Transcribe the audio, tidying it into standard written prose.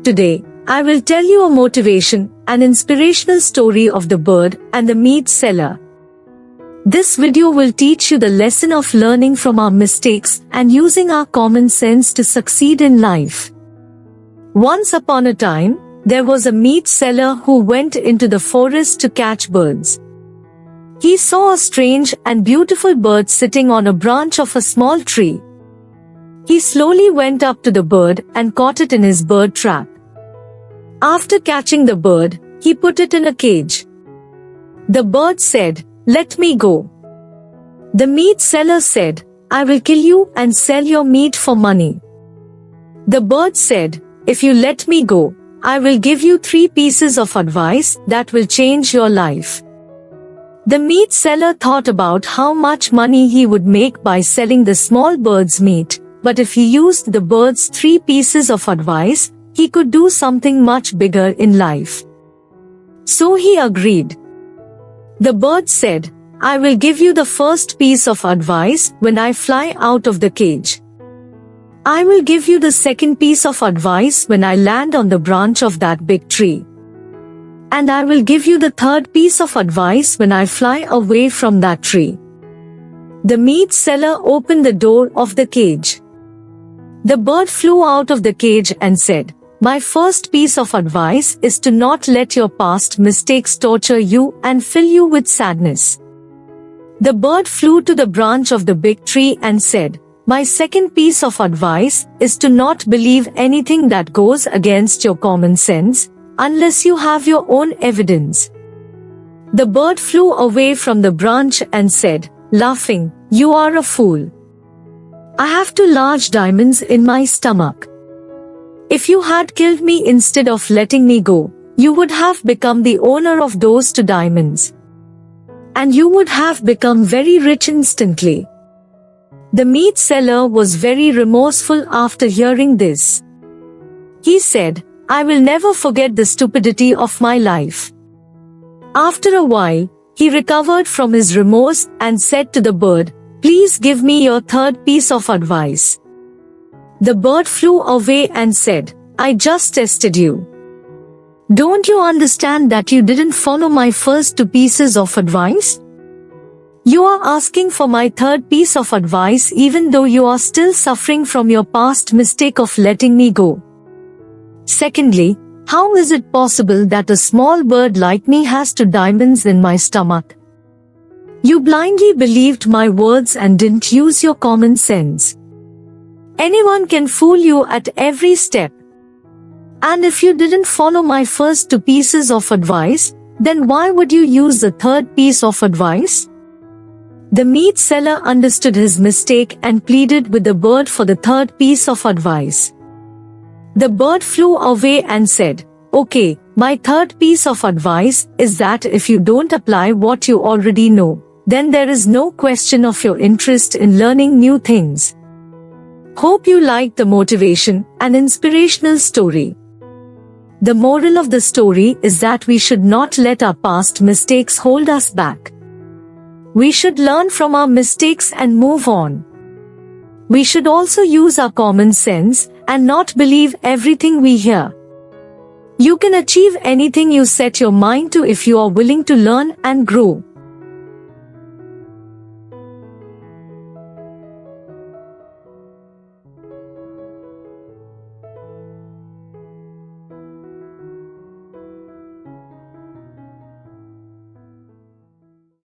Today, I will tell you a motivation, an inspirational story of the bird and the meat seller. This video will teach you the lesson of learning from our mistakes and using our common sense to succeed in life. Once upon a time, there was a meat seller who went into the forest to catch birds. He saw a strange and beautiful bird sitting on a branch of a small tree. He slowly went up to the bird and caught it in his bird trap. After catching the bird, he put it in a cage. The bird said, "Let me go." The meat seller said, "I will kill you and sell your meat for money." The bird said, "If you let me go, I will give you 3 pieces of advice that will change your life." The meat seller thought about how much money he would make by selling the small bird's meat, but if he used the bird's 3 pieces of advice, he could do something much bigger in life. So he agreed. The bird said, "I will give you the first piece of advice when I fly out of the cage. I will give you the second piece of advice when I land on the branch of that big tree. And I will give you the third piece of advice when I fly away from that tree." The meat seller opened the door of the cage. The bird flew out of the cage and said, "My first piece of advice is to not let your past mistakes torture you and fill you with sadness." The bird flew to the branch of the big tree and said, "My second piece of advice is to not believe anything that goes against your common sense, unless you have your own evidence." The bird flew away from the branch and said, laughing, "You are a fool. I have 2 large diamonds in my stomach. If you had killed me instead of letting me go, you would have become the owner of those 2 diamonds. And you would have become very rich instantly." The meat seller was very remorseful after hearing this. He said, "I will never forget the stupidity of my life." After a while, he recovered from his remorse and said to the bird, "Please give me your third piece of advice." The bird flew away and said, "I just tested you. Don't you understand that you didn't follow my first 2 pieces of advice? You are asking for my third piece of advice even though you are still suffering from your past mistake of letting me go. Secondly, how is it possible that a small bird like me has 2 diamonds in my stomach? You blindly believed my words and didn't use your common sense. Anyone can fool you at every step. And if you didn't follow my first 2 pieces of advice, then why would you use the third piece of advice?" The meat seller understood his mistake and pleaded with the bird for the third piece of advice. The bird flew away and said, "Okay, my third piece of advice is that if you don't apply what you already know, then there is no question of your interest in learning new things." Hope you liked the motivation and inspirational story. The moral of the story is that we should not let our past mistakes hold us back. We should learn from our mistakes and move on. We should also use our common sense and not believe everything we hear. You can achieve anything you set your mind to if you are willing to learn and grow.